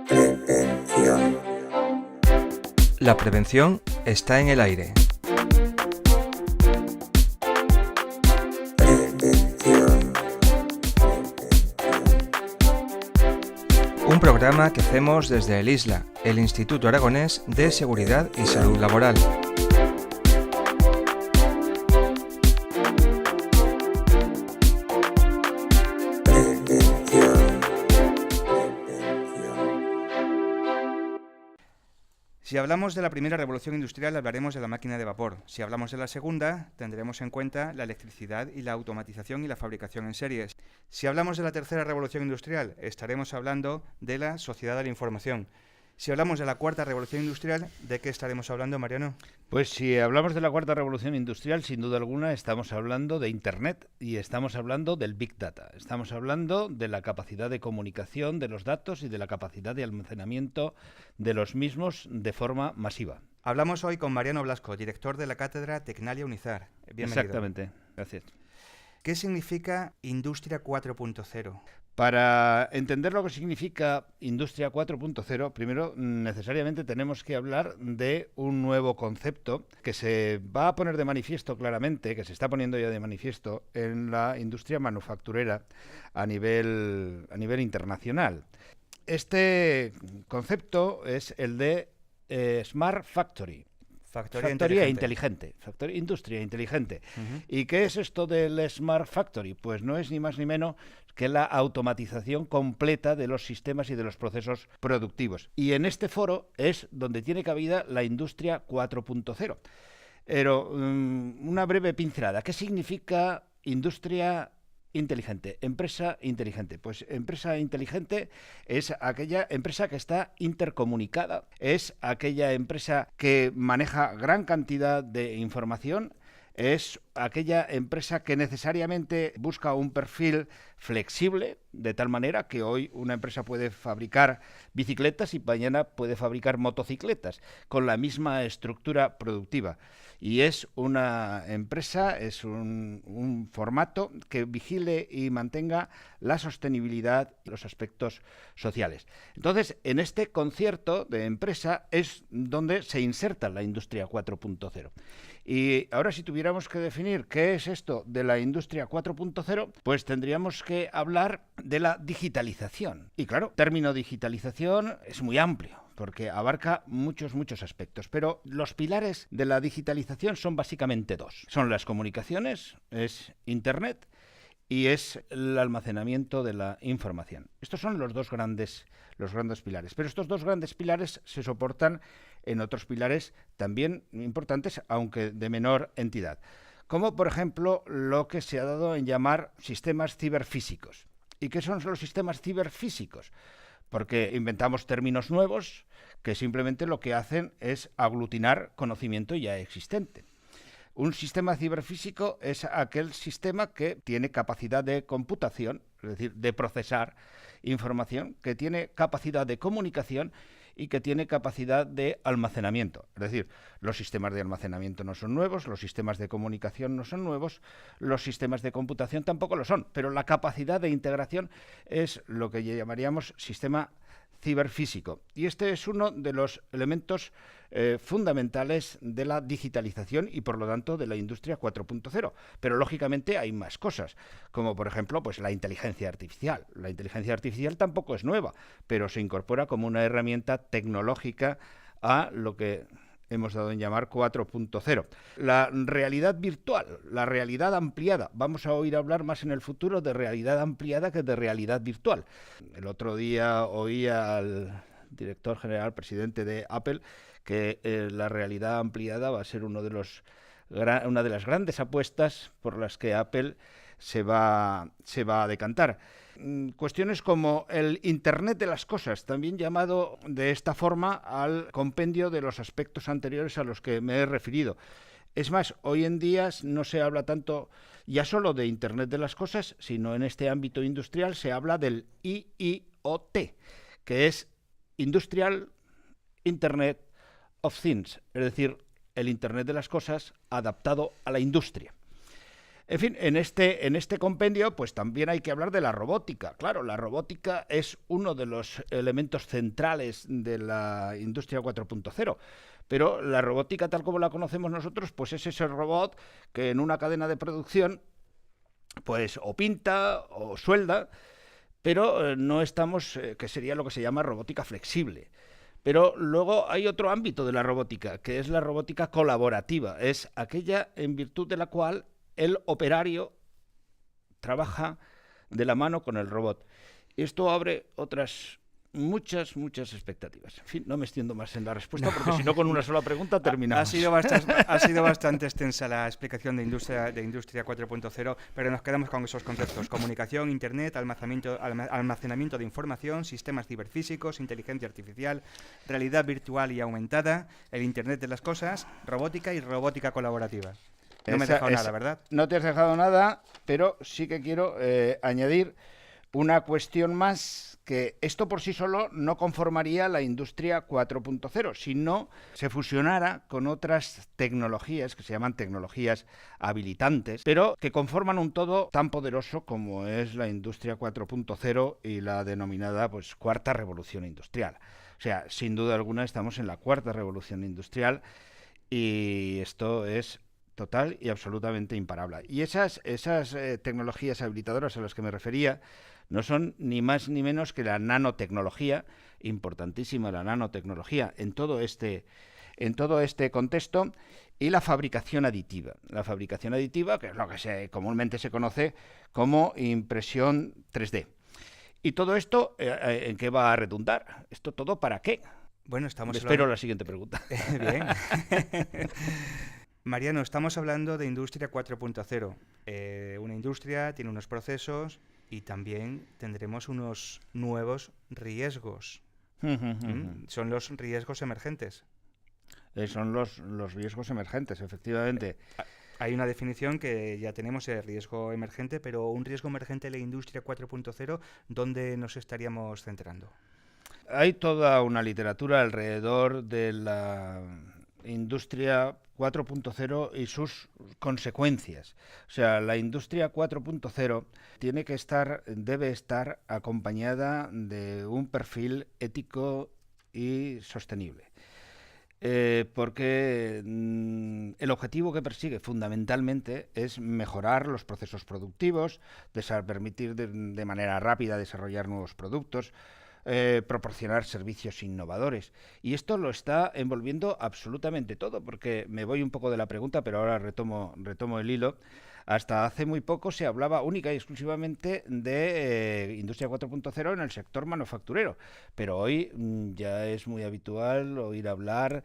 Prevención. La prevención está en el aire. Prevención. Un programa que hacemos desde el ISLA, el Instituto Aragonés de Seguridad y Salud Laboral. Si hablamos de la primera revolución industrial, hablaremos de la máquina de vapor. Si hablamos de la segunda, tendremos en cuenta la electricidad y la automatización y la fabricación en series. Si hablamos de la tercera revolución industrial, estaremos hablando de la sociedad de la información. Si hablamos de la cuarta revolución industrial, ¿de qué estaremos hablando, Mariano? Pues si hablamos de la cuarta revolución industrial, sin duda alguna estamos hablando de Internet y estamos hablando del Big Data. Estamos hablando de la capacidad de comunicación de los datos y de la capacidad de almacenamiento de los mismos de forma masiva. Hablamos hoy con Mariano Blasco, director de la cátedra Tecnalia Unizar. Bienvenido. Exactamente, gracias. ¿Qué significa Industria 4.0? Para entender lo que significa Industria 4.0, primero necesariamente tenemos que hablar de un nuevo concepto que se va a poner de manifiesto claramente, que se está poniendo ya de manifiesto en la industria manufacturera a nivel internacional. Este concepto es el de Smart Factory. Factoría inteligente, industria inteligente. ¿Y qué es esto del Smart Factory? Pues no es ni más ni menos que la automatización completa de los sistemas y de los procesos productivos. Y en este foro es donde tiene cabida la Industria 4.0. Pero una breve pincelada. ¿Qué significa industria inteligente, empresa inteligente? Pues empresa inteligente es aquella empresa que está intercomunicada, es aquella empresa que maneja gran cantidad de información, es aquella empresa que necesariamente busca un perfil flexible, de tal manera que hoy una empresa puede fabricar bicicletas y mañana puede fabricar motocicletas con la misma estructura productiva. Y es una empresa, es un formato que vigile y mantenga la sostenibilidad y los aspectos sociales. Entonces, en este concierto de empresa es donde se inserta la Industria 4.0. Y ahora, si tuviéramos que definir qué es esto de la Industria 4.0, pues tendríamos que hablar de la digitalización. Y claro, el término digitalización es muy amplio, porque abarca muchos aspectos. Pero los pilares de la digitalización son básicamente dos. Son las comunicaciones, es Internet y es el almacenamiento de la información. Estos son los dos grandes pilares. Pero estos dos grandes pilares se soportan en otros pilares también importantes, aunque de menor entidad. Como, por ejemplo, lo que se ha dado en llamar sistemas ciberfísicos. ¿Y qué son los sistemas ciberfísicos? Porque inventamos términos nuevos que simplemente lo que hacen es aglutinar conocimiento ya existente. Un sistema ciberfísico es aquel sistema que tiene capacidad de computación, es decir, de procesar información, que tiene capacidad de comunicación y que tiene capacidad de almacenamiento. Es decir, los sistemas de almacenamiento no son nuevos, los sistemas de comunicación no son nuevos, los sistemas de computación tampoco lo son, pero la capacidad de integración es lo que llamaríamos sistema ciberfísico. Y este es uno de los elementos fundamentales de la digitalización y, por lo tanto, de la Industria 4.0. Pero, lógicamente, hay más cosas, como, por ejemplo, pues la inteligencia artificial. La inteligencia artificial tampoco es nueva, pero se incorpora como una herramienta tecnológica a lo que hemos dado en llamar 4.0. La realidad virtual, la realidad ampliada. Vamos a oír hablar más en el futuro de realidad ampliada que de realidad virtual. El otro día oía al director general, presidente de Apple, que la realidad ampliada va a ser una de las grandes apuestas por las que Apple se va a decantar. Cuestiones como el Internet de las cosas, también llamado de esta forma al compendio de los aspectos anteriores a los que me he referido. Es más, hoy en día no se habla tanto ya solo de Internet de las cosas, sino en este ámbito industrial se habla del IIoT, que es Industrial Internet of Things, es decir, el Internet de las cosas adaptado a la industria. En fin, en este compendio pues también hay que hablar de la robótica. Claro, la robótica es uno de los elementos centrales de la industria 4.0. Pero la robótica tal como la conocemos nosotros, pues es ese robot que en una cadena de producción pues o pinta o suelda, pero no estamos, que sería lo que se llama robótica flexible. Pero luego hay otro ámbito de la robótica, que es la robótica colaborativa. Es aquella en virtud de la cual el operario trabaja de la mano con el robot. Y esto abre otras muchas expectativas. En fin, no me extiendo más en la respuesta porque si no con una sola pregunta terminamos. Ha sido bastante extensa la explicación de Industria 4.0, pero nos quedamos con esos conceptos: comunicación, internet, almacenamiento de información, sistemas ciberfísicos, inteligencia artificial, realidad virtual y aumentada, el internet de las cosas, robótica y robótica colaborativa. No me he dejado nada, ¿verdad? No te has dejado nada, pero sí que quiero añadir una cuestión más, que esto por sí solo no conformaría la industria 4.0, si no se fusionara con otras tecnologías que se llaman tecnologías habilitantes, pero que conforman un todo tan poderoso como es la industria 4.0 y la denominada pues cuarta revolución industrial. O sea, sin duda alguna estamos en la cuarta revolución industrial y esto es total y absolutamente imparable. Y esas tecnologías habilitadoras a las que me refería no son ni más ni menos que la nanotecnología, importantísima la nanotecnología en todo este contexto, y la fabricación aditiva. La fabricación aditiva, que es lo que comúnmente se conoce como impresión 3D. ¿Y todo esto en qué va a redundar? ¿Esto todo para qué? Bueno, Espero la siguiente pregunta. Bien. Mariano, estamos hablando de Industria 4.0. Una industria tiene unos procesos y también tendremos unos nuevos riesgos. Son los riesgos emergentes. Son los riesgos emergentes, efectivamente. Hay una definición que ya tenemos, el riesgo emergente, pero un riesgo emergente de la Industria 4.0, ¿dónde nos estaríamos centrando? Hay toda una literatura alrededor de la Industria 4.0 y sus consecuencias. O sea, la Industria 4.0 debe estar acompañada de un perfil ético y sostenible. Porque el objetivo que persigue fundamentalmente es mejorar los procesos productivos, permitir de manera rápida desarrollar nuevos productos, proporcionar servicios innovadores. Y esto lo está envolviendo absolutamente todo, porque me voy un poco de la pregunta, pero ahora retomo el hilo. Hasta hace muy poco se hablaba única y exclusivamente de Industria 4.0 en el sector manufacturero, pero hoy ya es muy habitual oír hablar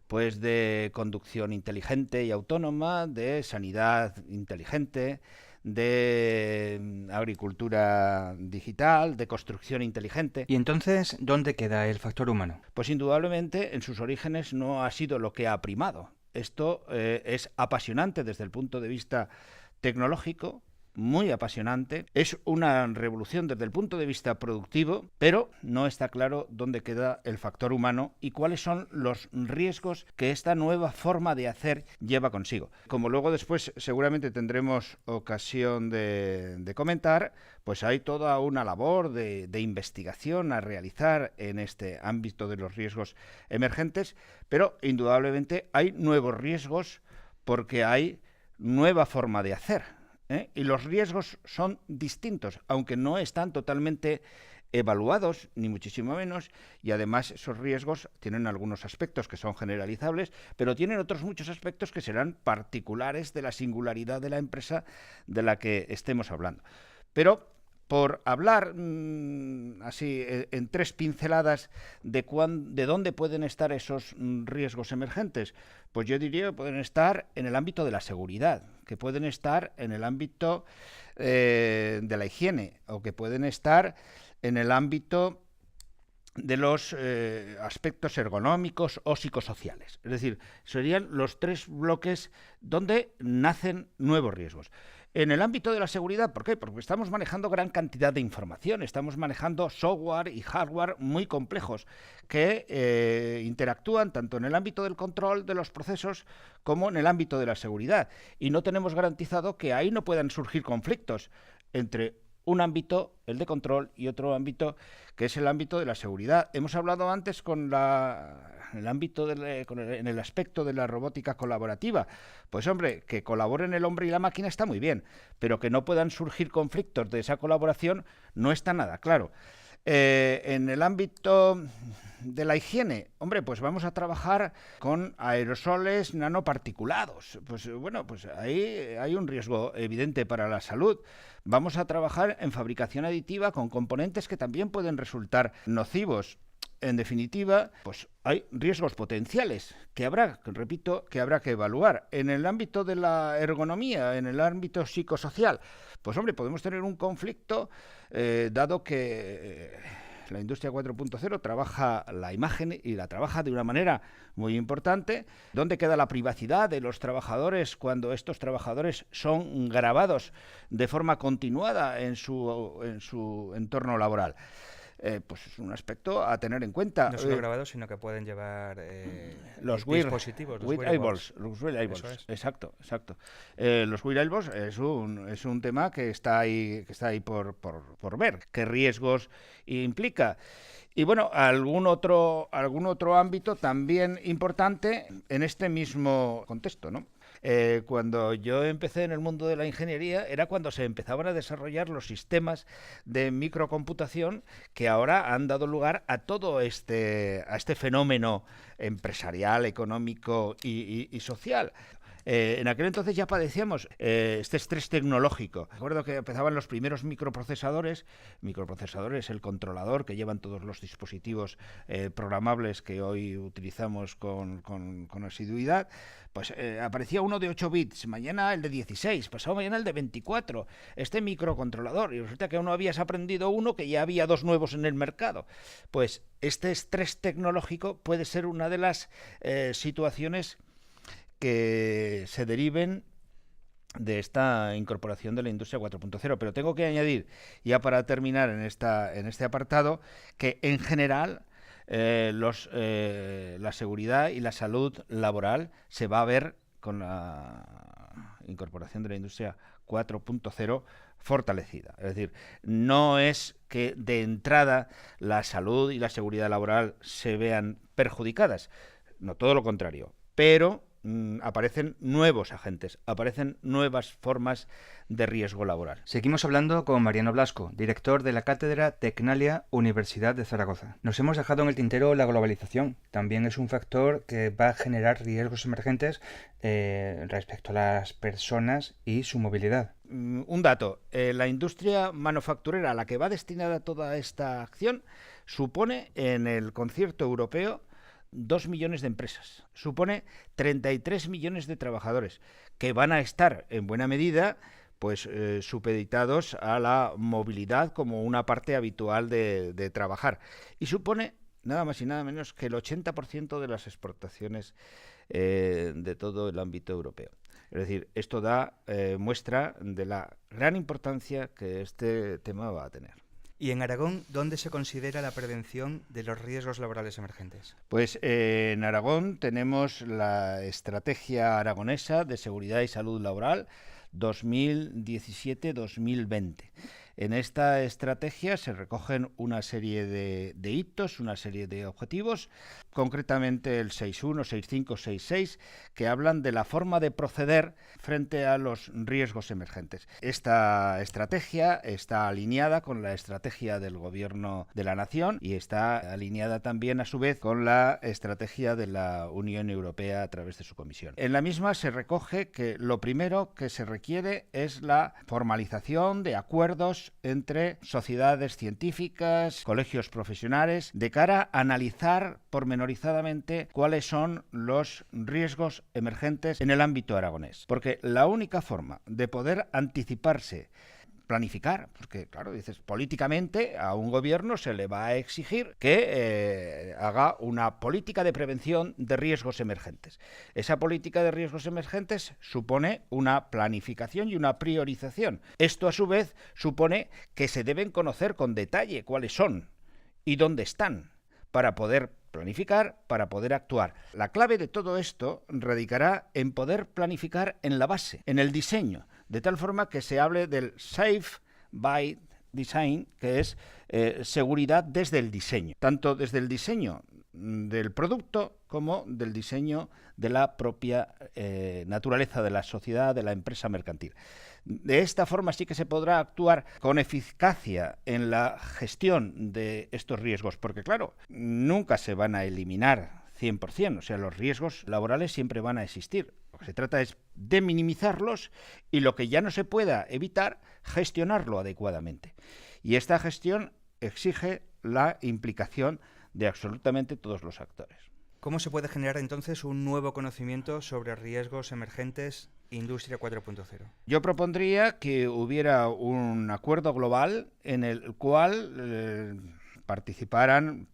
pues de conducción inteligente y autónoma, de sanidad inteligente, de agricultura digital, de construcción inteligente. ¿Y entonces dónde queda el factor humano? Pues indudablemente en sus orígenes no ha sido lo que ha primado. Esto es apasionante desde el punto de vista tecnológico, muy apasionante. Es una revolución desde el punto de vista productivo, pero no está claro dónde queda el factor humano y cuáles son los riesgos que esta nueva forma de hacer lleva consigo. Como luego después seguramente tendremos ocasión de comentar, pues hay toda una labor de investigación a realizar en este ámbito de los riesgos emergentes, pero indudablemente hay nuevos riesgos porque hay nueva forma de hacer, y los riesgos son distintos, aunque no están totalmente evaluados, ni muchísimo menos, y además esos riesgos tienen algunos aspectos que son generalizables, pero tienen otros muchos aspectos que serán particulares de la singularidad de la empresa de la que estemos hablando. Pero por hablar así en tres pinceladas de dónde pueden estar esos riesgos emergentes, pues yo diría que pueden estar en el ámbito de la seguridad, que pueden estar en el ámbito de la higiene, o que pueden estar en el ámbito de los aspectos ergonómicos o psicosociales. Es decir, serían los tres bloques donde nacen nuevos riesgos. En el ámbito de la seguridad, ¿por qué? Porque estamos manejando gran cantidad de información, estamos manejando software y hardware muy complejos que interactúan tanto en el ámbito del control de los procesos como en el ámbito de la seguridad. Y no tenemos garantizado que ahí no puedan surgir conflictos entre un ámbito, el de control, y otro ámbito que es el ámbito de la seguridad. Hemos hablado antes en el aspecto de la robótica colaborativa. Pues hombre, que colaboren el hombre y la máquina está muy bien, pero que no puedan surgir conflictos de esa colaboración no está nada claro. En el ámbito de la higiene, hombre, pues vamos a trabajar con aerosoles nanoparticulados. Pues bueno, pues ahí hay un riesgo evidente para la salud. Vamos a trabajar en fabricación aditiva con componentes que también pueden resultar nocivos. En definitiva, pues hay riesgos potenciales que habrá que evaluar. En el ámbito de la ergonomía, en el ámbito psicosocial, pues hombre, podemos tener un conflicto dado que la industria 4.0 trabaja la imagen y la trabaja de una manera muy importante. ¿Dónde queda la privacidad de los trabajadores cuando estos trabajadores son grabados de forma continuada en su entorno laboral? Pues es un aspecto a tener en cuenta. No solo grabados, sino que pueden llevar los dispositivos, los wearables. Exacto. Los wearables es un tema que está ahí por ver qué riesgos implica. Y bueno, algún otro ámbito también importante en este mismo contexto, ¿no? Cuando yo empecé en el mundo de la ingeniería era cuando se empezaban a desarrollar los sistemas de microcomputación que ahora han dado lugar a todo este fenómeno empresarial, económico y social. En aquel entonces ya padecíamos este estrés tecnológico. Recuerdo que empezaban los primeros microprocesadores, el controlador que llevan todos los dispositivos programables que hoy utilizamos con asiduidad. Pues aparecía uno de 8 bits, mañana el de 16, pasado mañana el de 24, este microcontrolador, y resulta que aún no habías aprendido uno que ya había 2 nuevos en el mercado. Pues este estrés tecnológico puede ser una de las situaciones que se deriven de esta incorporación de la industria 4.0. Pero tengo que añadir, ya para terminar en este apartado, que en general la seguridad y la salud laboral se va a ver con la incorporación de la industria 4.0 fortalecida. Es decir, no es que de entrada la salud y la seguridad laboral se vean perjudicadas, no, todo lo contrario, pero aparecen nuevos agentes, aparecen nuevas formas de riesgo laboral. Seguimos hablando con Mariano Blasco, director de la Cátedra Tecnalia, Universidad de Zaragoza. Nos hemos dejado en el tintero la globalización. También es un factor que va a generar riesgos emergentes respecto a las personas y su movilidad. Un dato, la industria manufacturera a la que va destinada toda esta acción supone en el concierto europeo 2 millones de empresas, supone 33 millones de trabajadores que van a estar en buena medida pues supeditados a la movilidad como una parte habitual de trabajar, y supone nada más y nada menos que el 80% de las exportaciones de todo el ámbito europeo. Es decir, esto da muestra de la gran importancia que este tema va a tener. ¿Y en Aragón dónde se considera la prevención de los riesgos laborales emergentes? Pues en Aragón tenemos la Estrategia Aragonesa de Seguridad y Salud Laboral 2017-2020. En esta estrategia se recogen una serie de hitos, una serie de objetivos, concretamente el 6.1, 6.5, 6.6, que hablan de la forma de proceder frente a los riesgos emergentes. Esta estrategia está alineada con la estrategia del Gobierno de la Nación y está alineada también, a su vez, con la estrategia de la Unión Europea a través de su Comisión. En la misma se recoge que lo primero que se requiere es la formalización de acuerdos entre sociedades científicas, colegios profesionales, de cara a analizar pormenorizadamente cuáles son los riesgos emergentes en el ámbito aragonés. Porque la única forma de poder anticiparse planificar, porque claro, dices, políticamente a un gobierno se le va a exigir que haga una política de prevención de riesgos emergentes. Esa política de riesgos emergentes supone una planificación y una priorización. Esto a su vez supone que se deben conocer con detalle cuáles son y dónde están para poder planificar, para poder actuar. La clave de todo esto radicará en poder planificar en la base, en el diseño, de tal forma que se hable del Safe by Design, que es seguridad desde el diseño, tanto desde el diseño del producto como del diseño de la propia naturaleza de la sociedad, de la empresa mercantil. De esta forma sí que se podrá actuar con eficacia en la gestión de estos riesgos, porque claro, nunca se van a eliminar 100%, o sea, los riesgos laborales siempre van a existir. Lo que se trata es de minimizarlos y lo que ya no se pueda evitar, gestionarlo adecuadamente. Y esta gestión exige la implicación de absolutamente todos los actores. ¿Cómo se puede generar entonces un nuevo conocimiento sobre riesgos emergentes Industria 4.0? Yo propondría que hubiera un acuerdo global en el cual participaran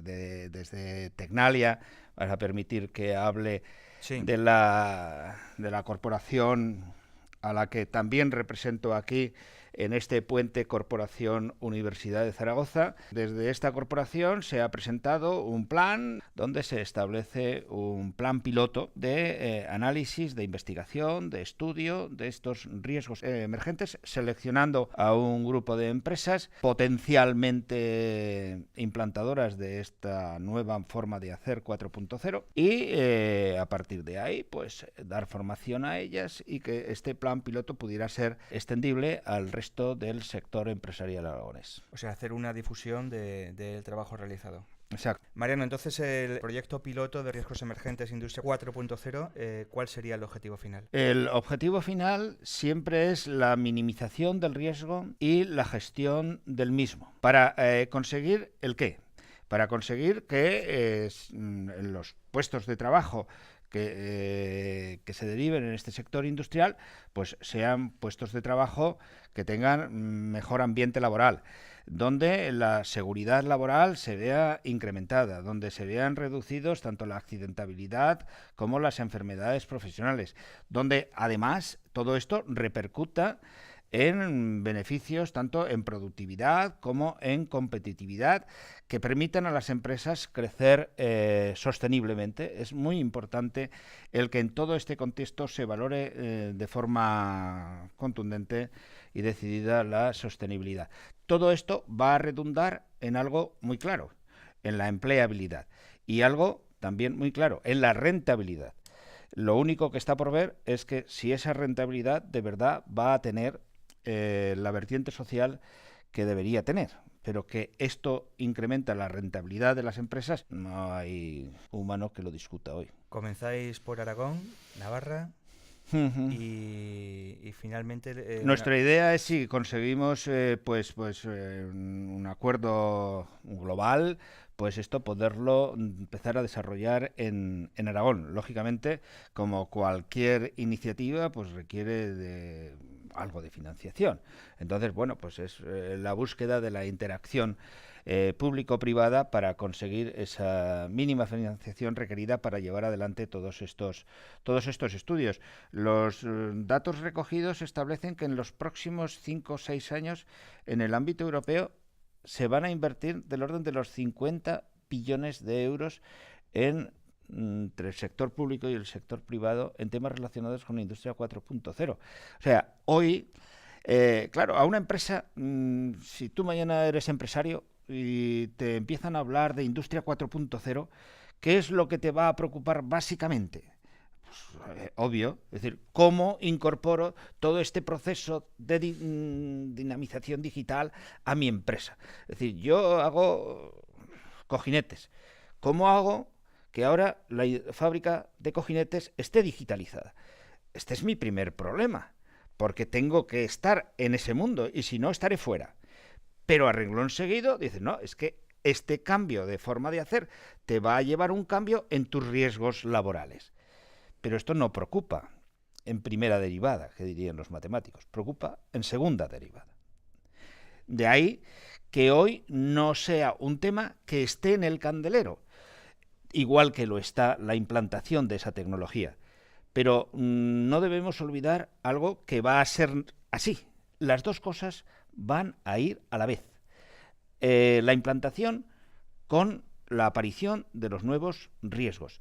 desde Tecnalia, para permitir que hable de la corporación a la que también represento aquí en este puente Corporación Universidad de Zaragoza. Desde esta corporación se ha presentado un plan donde se establece un plan piloto de análisis, de investigación, de estudio de estos riesgos emergentes, seleccionando a un grupo de empresas potencialmente implantadoras de esta nueva forma de hacer 4.0 y a partir de ahí pues dar formación a ellas y que este plan piloto pudiera ser extendible al resto del sector empresarial aragonés. O sea, hacer una difusión del trabajo realizado. Exacto. Mariano, entonces el proyecto piloto de riesgos emergentes Industria 4.0, ¿cuál sería el objetivo final? El objetivo final siempre es la minimización del riesgo y la gestión del mismo. ¿Para conseguir el qué? Para conseguir que los puestos de trabajo que se deriven en este sector industrial, pues sean puestos de trabajo que tengan mejor ambiente laboral, donde la seguridad laboral se vea incrementada, donde se vean reducidos tanto la accidentabilidad como las enfermedades profesionales, donde además todo esto repercuta en beneficios tanto en productividad como en competitividad que permitan a las empresas crecer sosteniblemente. Es muy importante el que en todo este contexto se valore de forma contundente y decidida la sostenibilidad. Todo esto va a redundar en algo muy claro, en la empleabilidad, y algo también muy claro, en la rentabilidad. Lo único que está por ver es que si esa rentabilidad de verdad va a tener la vertiente social que debería tener, pero que esto incrementa la rentabilidad de las empresas, no hay humano que lo discuta hoy. Comenzáis por Aragón, Navarra y finalmente... Nuestra idea es si conseguimos un acuerdo global, pues esto poderlo empezar a desarrollar en Aragón. Lógicamente, como cualquier iniciativa, pues requiere de algo de financiación. Entonces, bueno, pues es la búsqueda de la interacción público-privada para conseguir esa mínima financiación requerida para llevar adelante todos estos estudios. Los datos recogidos establecen que en los próximos 5 o 6 años en el ámbito europeo se van a invertir del orden de los 50 billones de euros entre el sector público y el sector privado en temas relacionados con la industria 4.0. O sea, hoy, claro, a una empresa, si tú mañana eres empresario y te empiezan a hablar de industria 4.0, ¿qué es lo que te va a preocupar básicamente? Pues, obvio, es decir, ¿cómo incorporo todo este proceso de dinamización digital a mi empresa? Es decir, yo hago cojinetes. ¿Cómo hago que ahora la fábrica de cojinetes esté digitalizada? Este es mi primer problema, porque tengo que estar en ese mundo y si no, estaré fuera. Pero a renglón seguido dicen, no, es que este cambio de forma de hacer te va a llevar un cambio en tus riesgos laborales. Pero esto no preocupa. en primera derivada, que dirían los matemáticos, preocupa en segunda derivada. De ahí que hoy no sea un tema que esté en el candelero, igual que lo está la implantación de esa tecnología. Pero no debemos olvidar algo que va a ser así. Las dos cosas van a ir a la vez. La implantación con la aparición de los nuevos riesgos.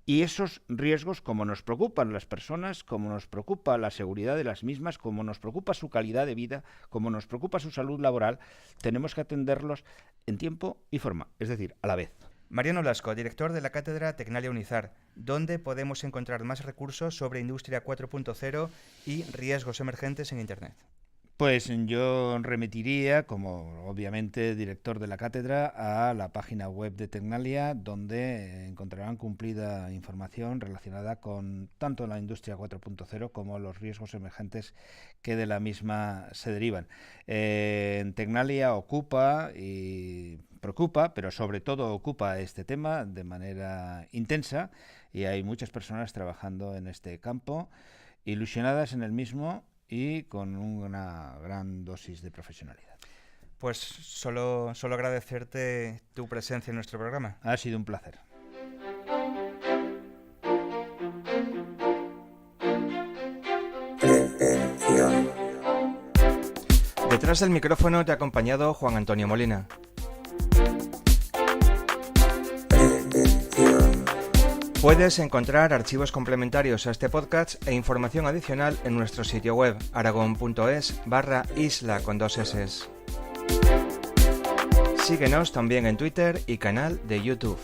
Y esos riesgos, como nos preocupan las personas, como nos preocupa la seguridad de las mismas, como nos preocupa su calidad de vida, como nos preocupa su salud laboral, tenemos que atenderlos en tiempo y forma, es decir, a la vez. Mariano Lasco, director de la Cátedra Tecnalia Unizar. ¿Dónde podemos encontrar más recursos sobre Industria 4.0 y riesgos emergentes en Internet? Pues yo remitiría, como obviamente director de la cátedra, a la página web de Tecnalia, donde encontrarán cumplida información relacionada con tanto la Industria 4.0 como los riesgos emergentes que de la misma se derivan. Tecnalia ocupa y preocupa, pero sobre todo ocupa este tema de manera intensa, y hay muchas personas trabajando en este campo, ilusionadas en el mismo y con una gran dosis de profesionalidad. Pues solo agradecerte tu presencia en nuestro programa. Ha sido un placer. Prevención. Detrás del micrófono te ha acompañado Juan Antonio Molina. Prevención. Puedes encontrar archivos complementarios a este podcast e información adicional en nuestro sitio web aragon.es/isla con 2 S. Síguenos también en Twitter y canal de YouTube.